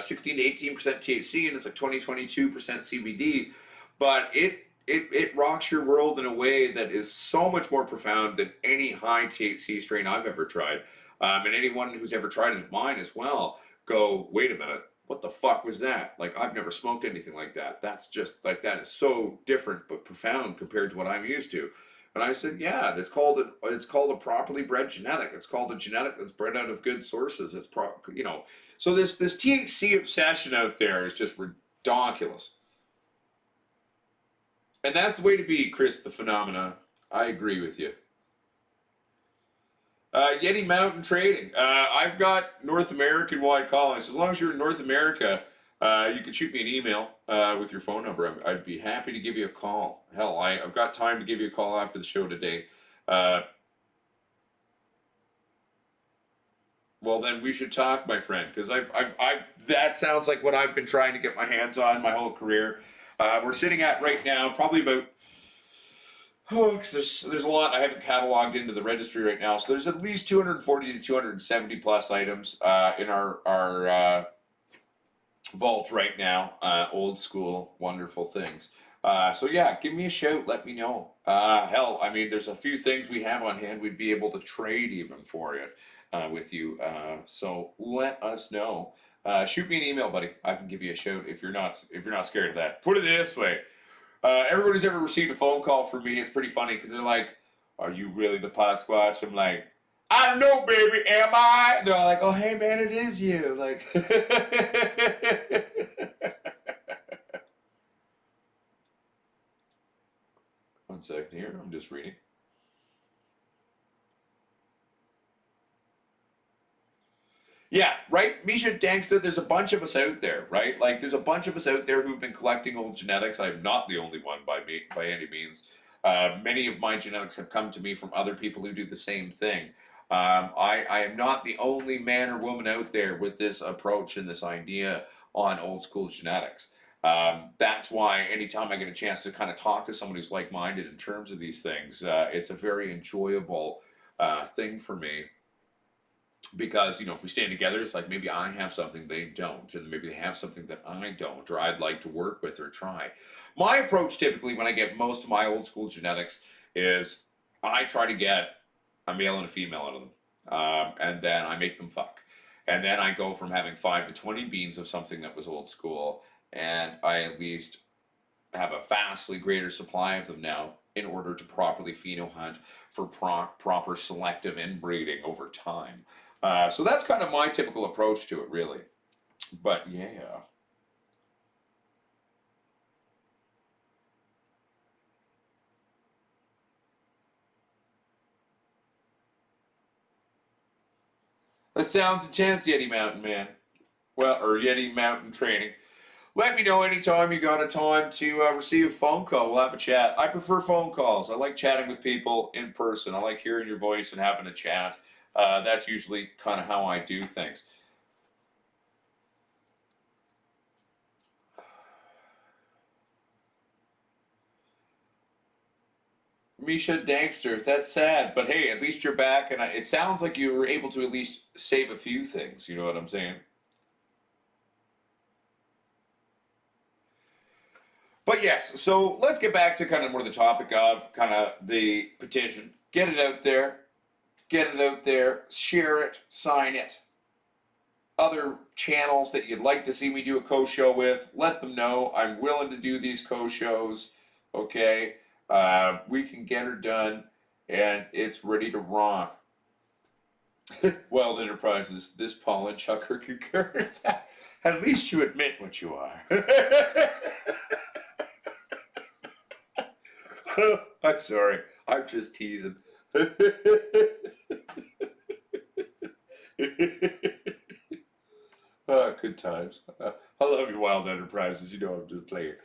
16 to 18% THC, and it's like 22% CBD, but it rocks your world in a way that is so much more profound than any high THC strain I've ever tried. And anyone who's ever tried it of mine as well, go, wait a minute, what the fuck was that? Like, I've never smoked anything like that. That's just, like, that is so different but profound compared to what I'm used to. And I said, yeah, it's called a properly bred genetic. It's called a genetic that's bred out of good sources. It's you know, so this THC obsession out there is just ridiculous. And that's the way to be, Chris the Phenomena. I agree with you. Yeti Mountain Trading. I've got North American wide calling. So as long as you're in North America, you can shoot me an email with your phone number. I'd be happy to give you a call. Hell, I've got time to give you a call after the show today. Well, then we should talk, my friend, because that sounds like what I've been trying to get my hands on my whole career. We're sitting at right now probably about, because there's a lot I haven't cataloged into the registry right now. So there's at least 240 to 270 plus items in our vault right now. Old school, wonderful things. So yeah, give me a shout. Let me know. Hell, I mean, there's a few things we have on hand we'd be able to trade even for it with you. So let us know. Shoot me an email, buddy. I can give you a shout if you're not scared of that. Put it this way. Everyone who's ever received a phone call from me, it's pretty funny because they're like, are you really the Potsquatch? I'm like, I don't know, baby, am I? They're all like, oh, hey, man, it is you. Like, one second here, I'm just reading. Yeah, right, Misha Danksta, there's a bunch of us out there, right? Like, there's a bunch of us out there who've been collecting old genetics. I'm not the only one by any means. Many of my genetics have come to me from other people who do the same thing. I am not the only man or woman out there with this approach and this idea on old school genetics. That's why anytime I get a chance to kind of talk to someone who's like-minded in terms of these things, it's a very enjoyable thing for me. Because, you know, if we stand together, it's like maybe I have something they don't, and maybe they have something that I don't, or I'd like to work with or try. My approach typically when I get most of my old school genetics is I try to get a male and a female out of them, and then I make them fuck. And then I go from having 5 to 20 beans of something that was old school, and I at least have a vastly greater supply of them now in order to properly phenohunt for proper selective inbreeding over time. So that's kind of my typical approach to it, really. But yeah. That sounds intense, Yeti Mountain Man. Well, or Yeti Mountain Training. Let me know anytime you got a time to receive a phone call. We'll have a chat. I prefer phone calls. I like chatting with people in person. I like hearing your voice and having a chat. That's usually kind of how I do things. Misha Dankster, that's sad, but hey, at least you're back, and it sounds like you were able to at least save a few things. You know what I'm saying? But yes, so let's get back to kind of more the topic of kind of the petition. Get it out there. Get it out there. Share it. Sign it. Other channels that you'd like to see me do a co-show with, let them know. I'm willing to do these co-shows. Okay? We can get her done, and it's ready to rock. Wild Enterprises, this pollen chucker concurs. At least you admit what you are. I'm sorry. I'm just teasing. Good times. I love you, Wild Enterprises. You know I'm just playing.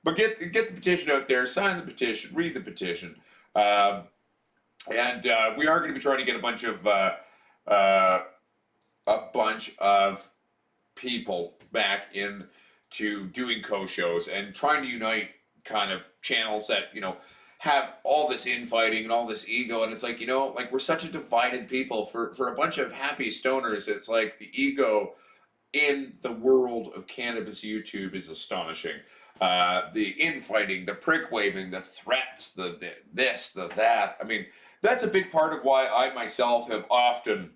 But get the petition out there. Sign the petition. Read the petition. And we are going to be trying to get a bunch of people back into doing co-shows and trying to unite kind of channels that, you know, have all this infighting and all this ego, and it's like, you know, like we're such a divided people. For a bunch of happy stoners, it's like the ego in the world of cannabis YouTube is astonishing. The infighting, the prick waving, the threats, the this, the that. I mean, that's a big part of why I myself have often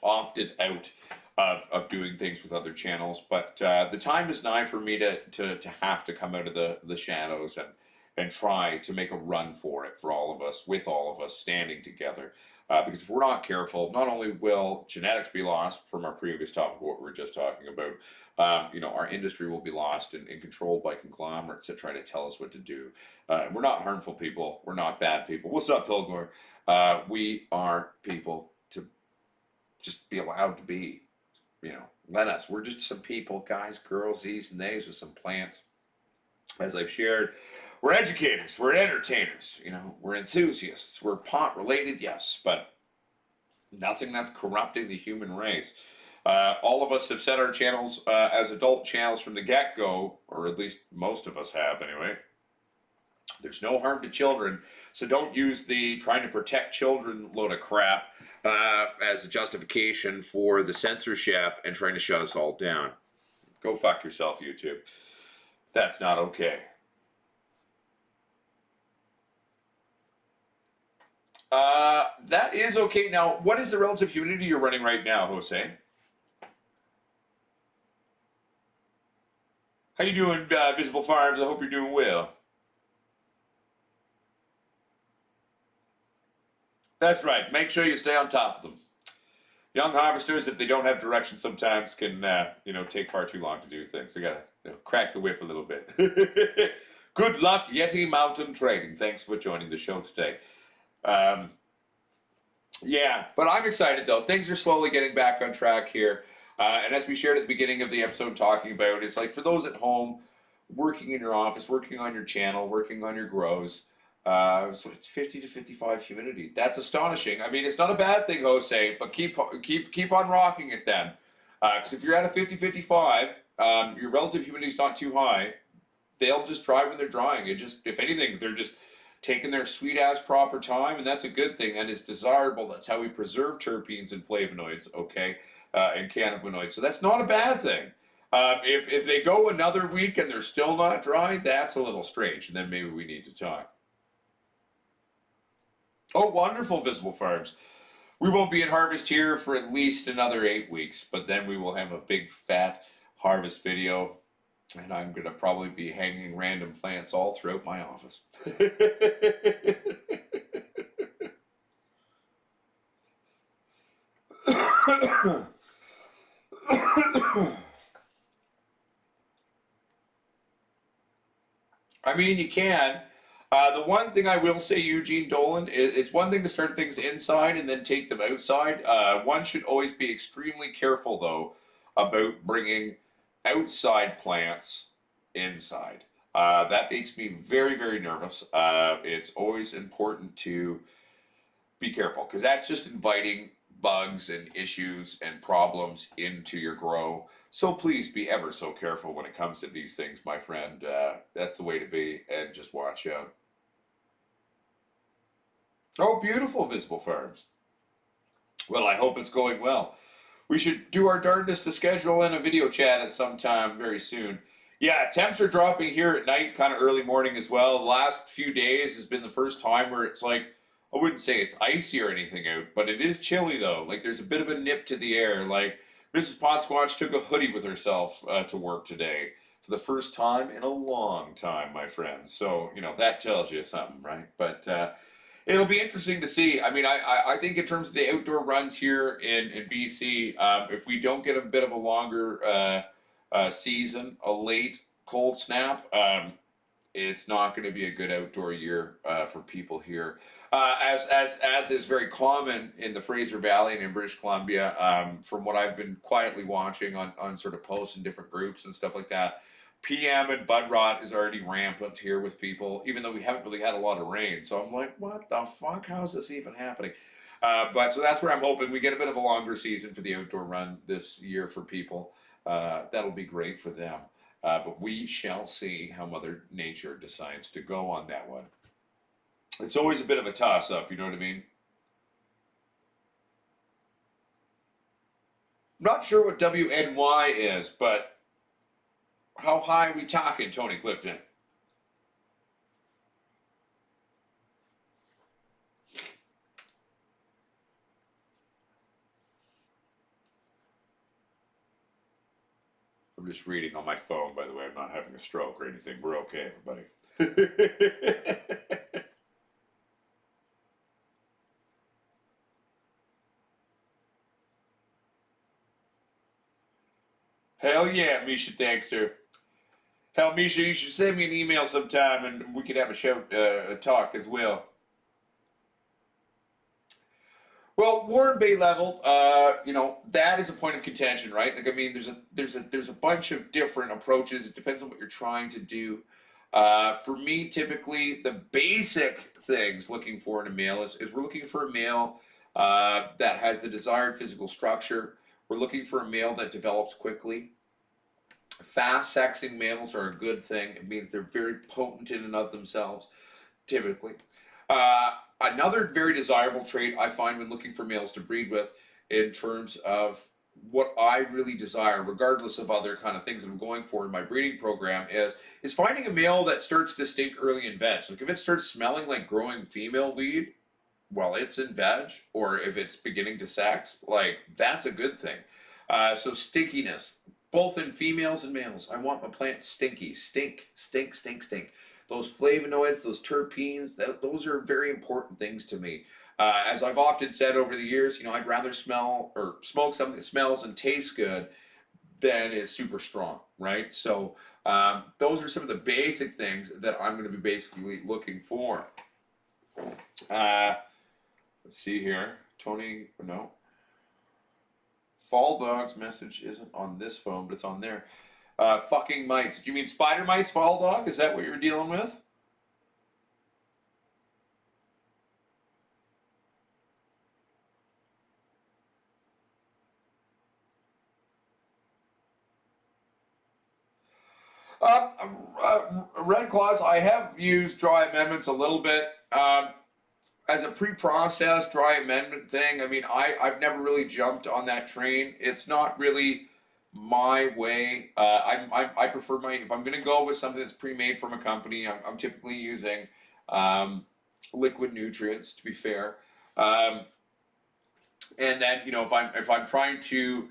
opted out of doing things with other channels. But the time is nigh for me to have to come out of the shadows and try to make a run for it for all of us, with all of us standing together. Because if we're not careful, not only will genetics be lost from our previous topic, what we were just talking about, you know, our industry will be lost and controlled by conglomerates that try to tell us what to do. And we're not harmful people. We're not bad people. What's up, Pilgor? We are people to just be allowed to be. You know, let us. We're just some people, guys, girls, these and theys with some plants. As I've shared, we're educators, we're entertainers, you know, we're enthusiasts, we're pot related, yes, but nothing that's corrupting the human race. All of us have set our channels as adult channels from the get-go, or at least most of us have anyway. There's no harm to children, so don't use the trying to protect children load of crap as a justification for the censorship and trying to shut us all down. Go fuck yourself, YouTube. That's not okay. That is okay. Now, what is the relative humidity you're running right now, Jose? How you doing, Visible Farms? I hope you're doing well. That's right. Make sure you stay on top of them. Young harvesters, if they don't have direction, sometimes can you know, take far too long to do things. They gotta, you know, crack the whip a little bit. Good luck, Yeti Mountain Trading. Thanks for joining the show today. Yeah, but I'm excited though. Things are slowly getting back on track here. And as we shared at the beginning of the episode talking about, it's like for those at home, working in your office, working on your channel, working on your grows. So it's 50 to 55 humidity. That's astonishing. I mean, it's not a bad thing, Jose, but keep on rocking it then. Because if you're at a 50-55, your relative humidity is not too high. They'll just dry when they're drying. It just, if anything, they're just taking their sweet ass proper time, and that's a good thing. That is desirable. That's how we preserve terpenes and flavonoids, okay, and cannabinoids. So that's not a bad thing. If they go another week and they're still not dry, that's a little strange, and then maybe we need to talk. Oh, wonderful, Visible Farms. We won't be in harvest here for at least another 8 weeks, but then we will have a big fat harvest video, and I'm going to probably be hanging random plants all throughout my office. I mean, you can. The one thing I will say, Eugene Dolan, is it's one thing to start things inside and then take them outside. One should always be extremely careful, though, about bringing outside plants inside. That makes me very, very nervous. It's always important to be careful because that's just inviting bugs and issues and problems into your grow. So please be ever so careful when it comes to these things, my friend. That's the way to be, and just watch out. Oh, beautiful, Visible Farms. Well, I hope it's going well. We should do our darndest to schedule in a video chat at some time very soon. Yeah, temps are dropping here at night, kind of early morning as well. The last few days has been the first time where it's like, I wouldn't say it's icy or anything out, but it is chilly though. Like there's a bit of a nip to the air. Like Mrs. Potsquatch took a hoodie with herself to work today for the first time in a long time, my friends. So, you know, that tells you something, right? But it'll be interesting to see. I mean, I think in terms of the outdoor runs here in BC, if we don't get a bit of a longer season, a late cold snap, it's not going to be a good outdoor year for people here. As is very common in the Fraser Valley and in British Columbia, from what I've been quietly watching on sort of posts in different groups and stuff like that, PM and bud rot is already rampant here with people, even though we haven't really had a lot of rain. So I'm like, what the fuck? How is this even happening? But so that's where I'm hoping we get a bit of a longer season for the outdoor run this year for people. That'll be great for them. But we shall see how Mother Nature decides to go on that one. It's always a bit of a toss-up, you know what I mean? Not sure what WNY is, but how high are we talking, Tony Clifton? I'm just reading on my phone, by the way. I'm not having a stroke or anything. We're okay, everybody. Hell yeah, Misha Dankster. Hell, Misha, you should send me an email sometime and we could have a talk as well. Well, Warren Bay level, you know, that is a point of contention, right? Like, I mean, there's a bunch of different approaches. It depends on what you're trying to do. For me, typically, the basic things looking for in a male is we're looking for a male that has the desired physical structure. We're looking for a male that develops quickly. Fast sexing males are a good thing. It means they're very potent in and of themselves, typically. Another very desirable trait I find when looking for males to breed with in terms of what I really desire, regardless of other kind of things that I'm going for in my breeding program, is finding a male that starts to stink early in veg. Like if it starts smelling like growing female weed while it's in veg, or if it's beginning to sex, like that's a good thing. So stinkiness, both in females and males. I want my plant stinky, stink. Those flavonoids, those terpenes, those are very important things to me. As I've often said over the years, you know, I'd rather smell or smoke something that smells and tastes good than is super strong, right? So those are some of the basic things that I'm going to be basically looking for. Let's see here. Tony, no. Fall Dog's message isn't on this phone, but it's on there. Fucking mites. Do you mean spider mites, Fall Dog? Is that what you're dealing with? Red Claws, I have used dry amendments a little bit. As a pre-processed dry amendment thing, I mean, I've never really jumped on that train. It's not really my way. I prefer if I'm going to go with something that's pre-made from a company, I'm typically using liquid nutrients, to be fair. And then, you know, if I'm trying to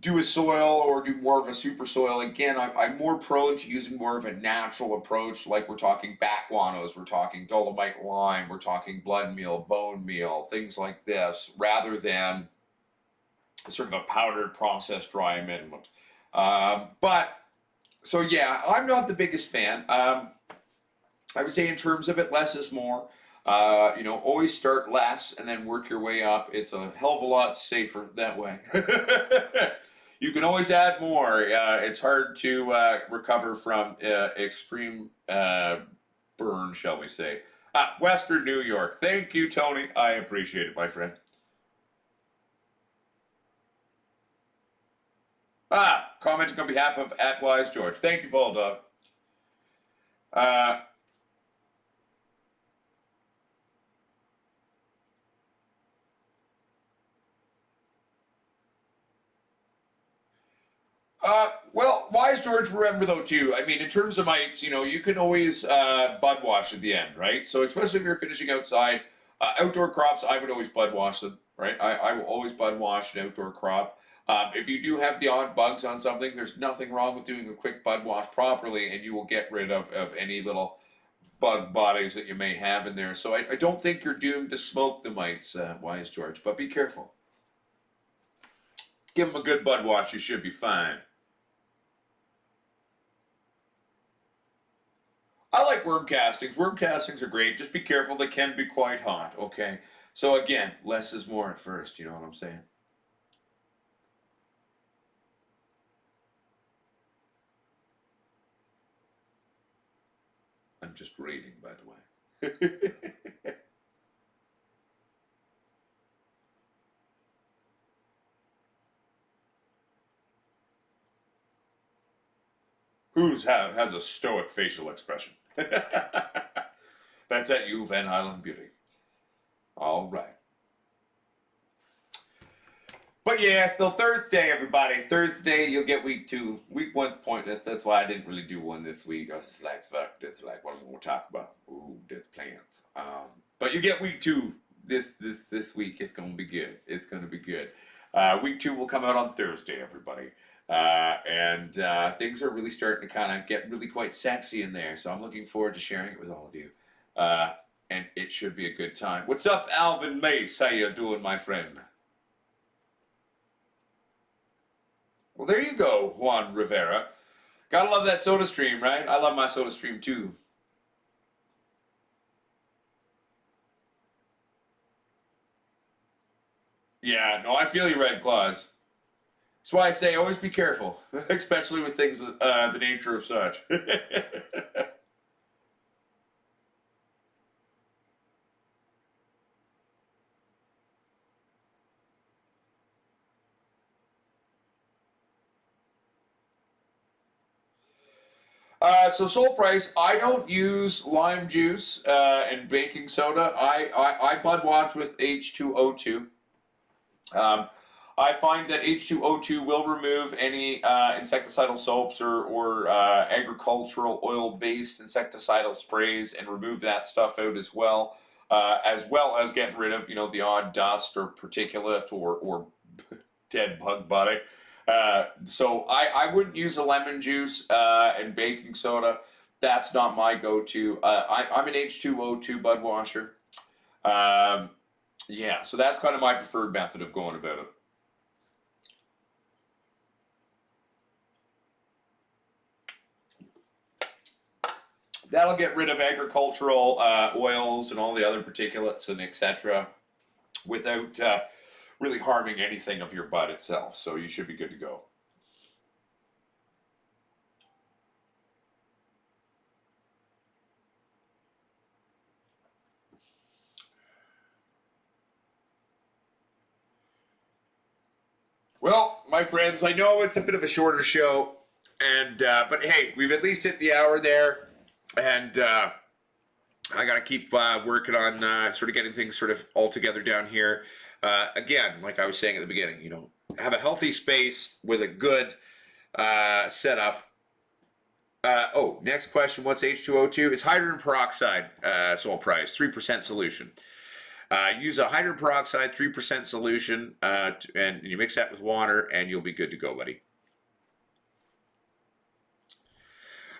do a soil or do more of a super soil, again, I'm more prone to using more of a natural approach. Like we're talking back guanos, we're talking dolomite lime, we're talking blood meal, bone meal, things like this, rather than sort of a powdered processed dry amendment. But so yeah, I'm not the biggest fan. I would say in terms of it, less is more. You know, always start less and then work your way up. It's a hell of a lot safer that way. You can always add more. It's hard to recover from extreme burn, shall we say. Western New York. Thank you, Tony. I appreciate it, my friend. Commenting on behalf of @WiseGeorge. Thank you, Bulldog. Well, Wise George, remember though too, I mean, in terms of mites, you know, you can always bud wash at the end, right? So especially if you're finishing outside, outdoor crops, I would always bud wash them, right? I will always bud wash an outdoor crop. If you do have the odd bugs on something, there's nothing wrong with doing a quick bud wash properly, and you will get rid of any little bug bodies that you may have in there. So I don't think you're doomed to smoke the mites, Wise George, but be careful. Give them a good bud wash, you should be fine. I like worm castings. Worm castings are great. Just be careful. They can be quite hot, okay? So again, less is more at first. You know what I'm saying? I'm just reading, by the way. Has a stoic facial expression? That's at you, Van Island Beauty. All right. But yeah, so Thursday, everybody. Thursday, you'll get week 2. Week 1's pointless. That's why I didn't really do one this week. I was just like, fuck this. Like, what am I going to talk about? Ooh, there's plans. But you get week 2 this week. It's going to be good. It's going to be good. Week 2 will come out on Thursday, everybody. And things are really starting to kind of get really quite sexy in there. So I'm looking forward to sharing it with all of you. And it should be a good time. What's up, Alvin Mace? How you doing, my friend? Well, there you go, Juan Rivera. Gotta love that soda stream, right? I love my soda stream too. Yeah, no, I feel you, Red Claws. That's why I say always be careful, especially with things the nature of such. So Soul Price, I don't use lime juice and baking soda. I bud watch with H2O2. I find that H2O2 will remove any insecticidal soaps or agricultural oil-based insecticidal sprays and remove that stuff out as well as getting rid of, you know, the odd dust or particulate or dead bug body. So I wouldn't use a lemon juice and baking soda. That's not my go-to. I'm an H2O2 bud washer. Yeah, so that's kind of my preferred method of going about it. That'll get rid of agricultural oils and all the other particulates and etc. without really harming anything of your bud itself. So you should be good to go. Well, my friends, I know it's a bit of a shorter show, and but hey, we've at least hit the hour there, and I got to keep working on sort of getting things sort of all together down here. Again, like I was saying at the beginning, you know, have a healthy space with a good setup. Next question, what's H2O2? It's hydrogen peroxide, Soul Price, 3% solution. Use a hydrogen peroxide 3% solution, and you mix that with water, and you'll be good to go, buddy.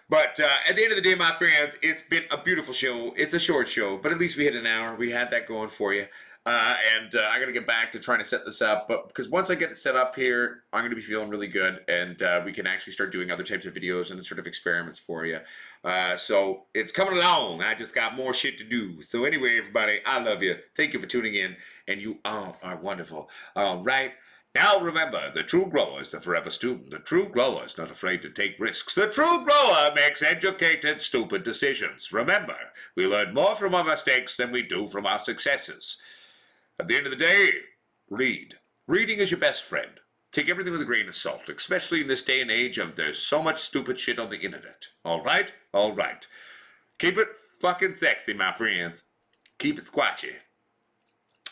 But at the end of the day, my friends, it's been a beautiful show. It's a short show, but at least we hit an hour. We had that going for you. I got to get back to trying to set this up, but because once I get it set up here, I'm going to be feeling really good, and we can actually start doing other types of videos and sort of experiments for you. So it's coming along. I just got more shit to do. So anyway, everybody, I love you. Thank you for tuning in, and you all are wonderful. All right. Now remember, the true grower is the forever student. The true grower is not afraid to take risks. The true grower makes educated, stupid decisions. Remember, we learn more from our mistakes than we do from our successes. At the end of the day, read. Reading is your best friend. Take everything with a grain of salt, especially in this day and age of there's so much stupid shit on the internet. All right? All right. Keep it fucking sexy, my friends. Keep it squatchy.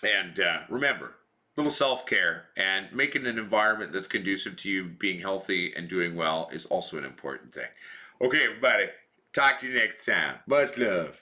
And remember, little self-care and making an environment that's conducive to you being healthy and doing well is also an important thing. Okay, everybody. Talk to you next time. Much love.